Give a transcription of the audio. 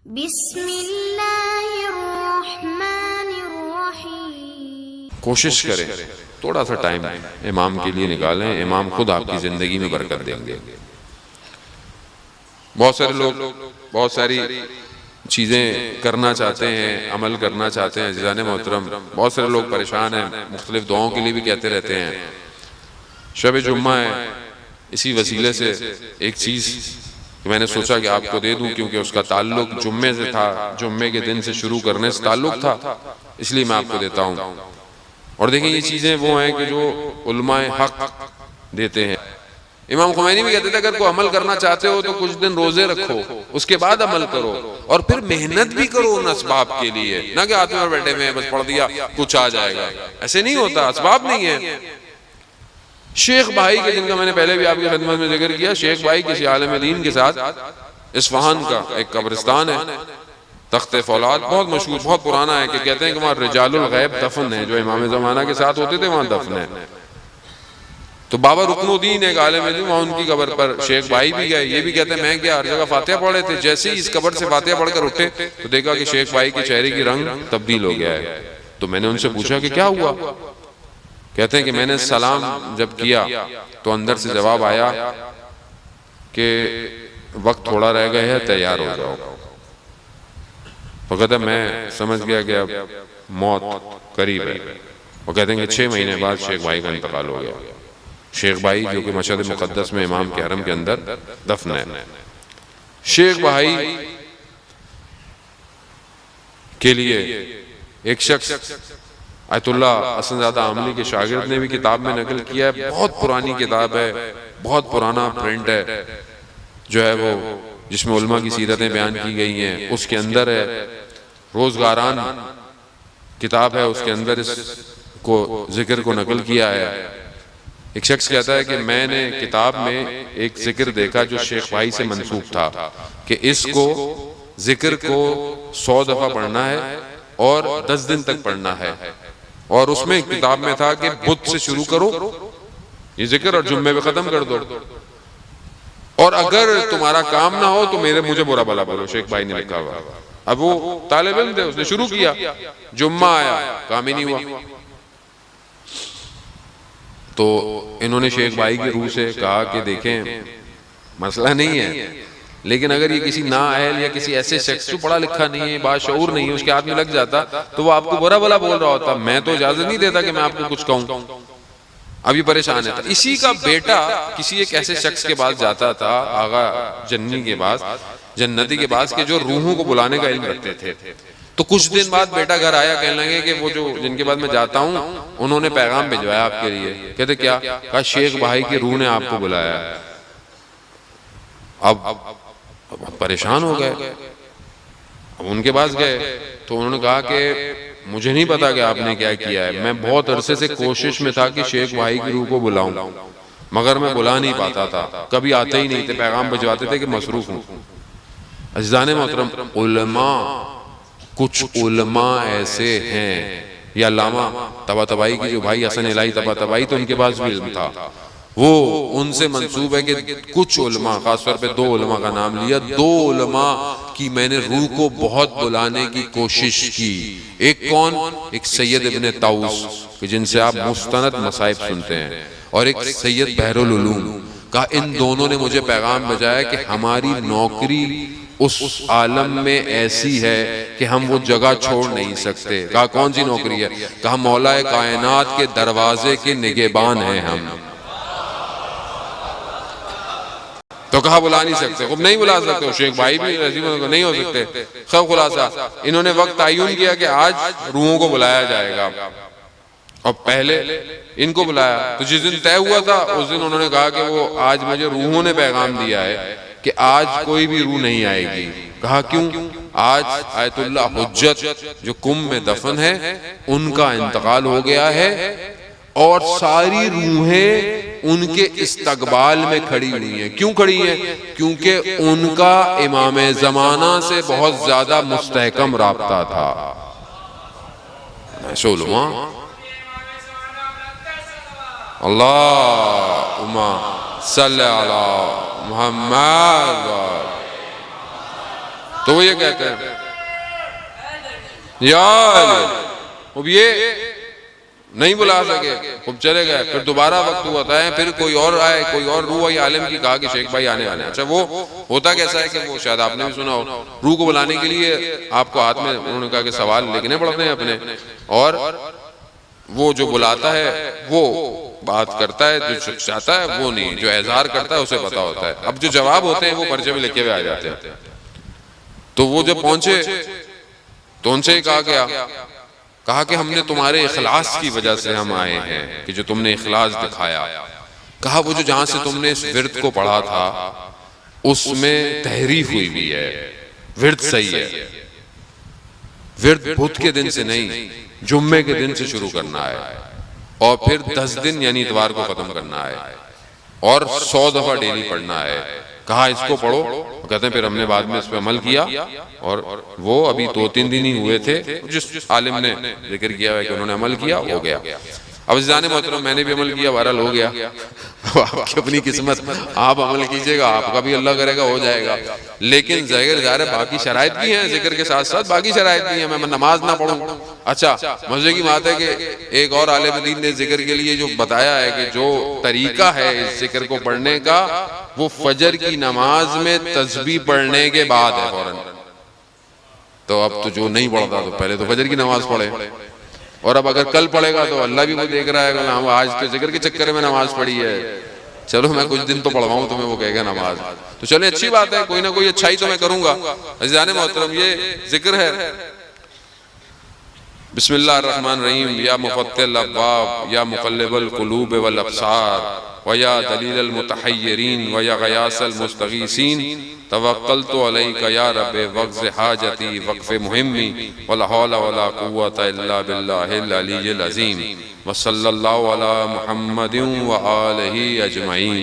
بسم اللہ الرحمن الرحیم۔ کوشش کریں تھوڑا سا ٹائم امام کے لیے نکالیں، امام خود آپ کی زندگی میں برکت دیں گے۔ بہت سارے لوگ بہت ساری چیزیں کرنا چاہتے ہیں، عمل کرنا چاہتے ہیں، عزیزان محترم بہت سارے لوگ پریشان ہیں، مختلف دعاؤں کے لیے بھی کہتے رہتے ہیں۔ شب جمعہ ہے، اسی وسیلے سے ایک چیز میں نے سوچا کہ آپ کو دے دوں، کیونکہ اس کا تعلق جمعے سے تھا، جمعے کے دن سے شروع کرنے سے تعلق تھا، اس لیے میں آپ کو دیتا ہوں۔ اور دیکھیں یہ چیزیں وہ ہیں کہ جو علماء حق دیتے ہیں۔ امام خمینی بھی کہتے تھے اگر کوئی عمل کرنا چاہتے ہو تو کچھ دن روزے رکھو، اس کے بعد عمل کرو، اور پھر محنت بھی کرو ان اسباب کے لیے، نہ کہ ہاتھ میں بیٹھے ہوئے بس پڑھ دیا کچھ آ جائے گا، ایسے نہیں ہوتا، اسباب نہیں ہے۔ شیخ بھائی کے، جن کا میں نے پہلے بھی آپ کی خدمت میں ذکر کیا، شیخ بھائی کسی عالم دین کے ساتھ اصفہان کا ایک قبرستان ہے، تخت فولاد، بہت مشہور، بہت پرانا ہے، کہ کہتے ہیں کہ وہاں رجال الغیب دفن ہے، جو امام زمانہ کے ساتھ ہوتے تھے وہاں دفن ہے۔ تو بابا رکن الدین ایک عالم دین، وہاں ان کی قبر پر شیخ بھائی بھی گئے، یہ بھی کہتے ہیں میں کیا ہر جگہ فاتحہ پڑھے تھے، جیسے ہی اس قبر سے فاتحہ پڑھ کر اٹھے تو دیکھا کہ شیخ بھائی کے چہرے کی رنگ تبدیل ہو گیا ہے۔ تو میں نے ان سے پوچھا کہ کیا ہوا؟ کہتے ہیں کہ میں نے سلام جب کیا تو اندر سے جواب آیا کہ وقت تھوڑا رہ گیا ہے، تیار ہو جاؤ۔ وہ کہتا ہے میں سمجھ گیا کہ اب موت قریب ہے۔ وہ کہتے ہیں کہ 6 مہینے بعد شیخ بھائی کا انتقال ہو گیا۔ شیخ بھائی جو کہ مشہد مقدس میں امام کے حرم کے اندر دفن ہے۔ شیخ بھائی کے لیے ایک شخص آیت اللہ حسن زادہ عاملی کے شاگرد نے بھی کتاب میں نقل کیا ہے، بہت پرانی کتاب ہے، بہت پرانا پرنٹ ہے، جو ہے وہ جس میں علماء کی سیرتیں بیان کی گئی ہیں، اس کے اندر ہے روزگاران کتاب ہے، اس کے اندر اس کو ذکر کو نقل کیا ہے۔ ایک شخص کہتا ہے کہ میں نے کتاب میں ایک ذکر دیکھا جو شیخ بھائی سے منسوب تھا، کہ اس کو ذکر کو 100 دفعہ پڑھنا ہے اور 10 دن تک پڑھنا ہے، اور اس میں کتاب میں تھا کہ بدھ سے شروع کرو یہ ذکر اور جمعے پہ ختم کر دو، اور اگر تمہارا کام نہ ہو تو مجھے برا بھلا بولو۔ شیخ بھائی نے لکھا ہوا، اب وہ طالب علم تھے، اس نے شروع کیا، جمعہ آیا کام ہی نہیں ہوا۔ تو انہوں نے شیخ بھائی کی روح سے کہا کہ دیکھیں مسئلہ نہیں ہے، لیکن اگر یہ کسی نااہل یا کسی ایسے شخص جو پڑھا لکھا نہیں ہے، باشعور نہیں ہے، اس کے ہاتھ میں لگ جاتا تو وہ آپ کو برا بھلا بول رہا ہوتا، میں تو اجازت نہیں دیتا کہ میں آپ کو کچھ کہوں۔ اب یہ پریشان ہے، اسی کا بیٹا کسی ایک ایسے شخص کے پاس جاتا تھا، آغا جنی کے پاس، جنتی کے پاس، کہ جو روحوں کو بلانے کا علم رکھتے تھے۔ تو کچھ دن بعد بیٹا گھر آیا، کہنے لگے کہ وہ جو جن کے بعد میں جاتا ہوں انہوں نے پیغام بھیجوایا آپ کے لیے۔ کہتے کیا؟ کہا شیخ بھائی کی روح نے آپ کو بلایا۔ اب پریشان ہو گئے، اب ان کے پاس گئے تو انہوں نے کہا کہ مجھے نہیں پتا کہ آپ نے کیا کیا ہے، میں بہت عرصے سے کوشش میں تھا کہ شیخ بھائی کی روح کو بلاؤں، مگر میں بلا نہیں پاتا تھا، کبھی آتے ہی نہیں تھے، پیغام بھجواتے تھے کہ مصروف ہوں۔ عزیزان محترم، علماء، کچھ علماء ایسے ہیں، یا علامہ طباطبائی کی جو بھائی حسن الہی طباطبائی، تو ان کے پاس بھی علم تھا، وہ ان سے منسوب ہے کہ کچھ علماء، خاص طور پہ 2 علماء کا نام لیا، 2 علماء کی میں نے روح کو بہت بلانے کی کوشش کی۔ ایک کون؟ ایک سید ابن طاؤس، کہ جن سے آپ مستند مصائب سنتے ہیں، اور ایک سید بحر العلوم۔ کہا ان دونوں نے مجھے پیغام بھیجایا کہ ہماری نوکری اس عالم میں ایسی ہے کہ ہم وہ جگہ چھوڑ نہیں سکتے۔ کہا کون سی نوکری ہے؟ کہا مولا کائنات کے دروازے کے نگہبان ہیں ہم۔ تو کہا بلا نہیں سکتے، خب نہیں بلا سکتے، شیخ بھائی بھی نہیں ہو سکتے۔ خب خلاصہ انہوں نے وقت تعین کیا کہ آج روحوں کو بلایا جائے گا، اور پہلے ان کو بلایا۔ تو جس دن طے ہوا تھا اس دن انہوں نے کہا کہ وہ آج مجھے روحوں نے پیغام دیا ہے کہ آج کوئی بھی روح نہیں آئے گی۔ کہا کیوں؟ آج آیت اللہ حجت جو کم میں دفن ہے ان کا انتقال ہو گیا ہے، اور ساری روحیں ان کے استقبال میں کھڑی ہوئی ہیں۔ کیوں کھڑی ہیں؟ کیونکہ ان کا امام زمانہ سے بہت زیادہ مستحکم رابطہ تھا۔ ایسے علماء، اللہم صلی علی محمد۔ تو وہ یہ کہتے ہیں یا علی، اب یہ نہیں بلا سکے، اب چلے گئے، پھر دوبارہ وقت ہوا تھا، پھر کوئی اور آئے، کوئی اور روح آئی عالم کی، کہا کہ شیخ بھائی آنے والے ہیں۔ اچھا وہ ہوتا کیسا ہے کہ وہ شاید آپ نے بھی سنا ہو، روح کو بلانے کے لیے آپ کو ہاتھ میں انہوں نے کہا کہ سوال لکھنے پڑتے ہیں اپنے، اور وہ جو بلاتا ہے وہ بات کرتا ہے، جو چاہتا ہے وہ نہیں، جو اظہار کرتا ہے اسے پتا ہوتا ہے۔ اب جو جواب ہوتے ہیں وہ پرچے میں لکھے ہوئے آ جاتے ہیں۔ تو وہ جب پہنچے تو ان سے ہی کہا گیا، کہا کہ ہم نے تمہارے اخلاص کی وجہ سے ہم آئے ہیں، کہ جو تم نے اخلاص دکھایا۔ کہا وہ جو جہاں سے تم نے اس ورد کو پڑھا تھا اس میں تحریف ہوئی بھی ہے، ورد صحیح ہے، ورد بدھ کے دن سے نہیں جمعے کے دن سے شروع کرنا ہے، اور پھر 10 دن یعنی اتوار کو ختم کرنا ہے، اور 100 دفعہ ڈیلی پڑھنا ہے۔ کہا اس کو پڑھو، کہتے ہیں پھر ہم نے بعد میں اس پہ عمل کیا، اور وہ ابھی 2-3 دن ہی ہوئے تھے، جس عالم نے ذکر کیا ہے کہ انہوں نے عمل کیا، ہو گیا۔ اب عزیزان محترم میں نے بھی عمل کیا، بہرحال ہو گیا، آپ کی اپنی قسمت، آپ عمل کیجئے گا، آپ کا بھی اللہ کرے گا ہو جائے گا، لیکن ظاہر ہے باقی شرائط بھی ہیں، ذکر کے ساتھ ساتھ باقی شرائط بھی ہیں، میں نماز نہ پڑھوں۔ اچھا مزے کی بات ہے کہ ایک اور عالم دین نے ذکر کے لیے جو بتایا ہے کہ جو طریقہ ہے اس ذکر کو پڑھنے کا، وہ فجر کی نماز میں تسبیح پڑھنے کے بعد ہے فوراً۔ تو اب تو جو نہیں پڑھتا تو پہلے تو فجر کی نماز پڑھے، اور اب اگر کل پڑھے گا تو اللہ بھی وہ دیکھ رہا ہے کہ ہم آج کے ذکر کے چکر میں نماز پڑھی ہے، چلو میں کچھ دن تو پڑھواؤں تمہیں، وہ کہے گا نماز، تو چلیں اچھی بات ہے، کوئی نہ کوئی اچھائی تو میں کروں گا۔ عزیزان محترم یہ ذکر ہے، بسم اللہ الرحمن الرحیم، یا مفتح الابواب، یا مقلب القلوب والابصار، ویا دلیل المتحیرین، ویا غیاث المستغیثین، توکلت علیک یا رب وقض حاجتی وقف مہمی، ولا حول ولا قوة الا باللہ العلی العظیم، وصلی اللہ علی محمد وآلہ اجمعین۔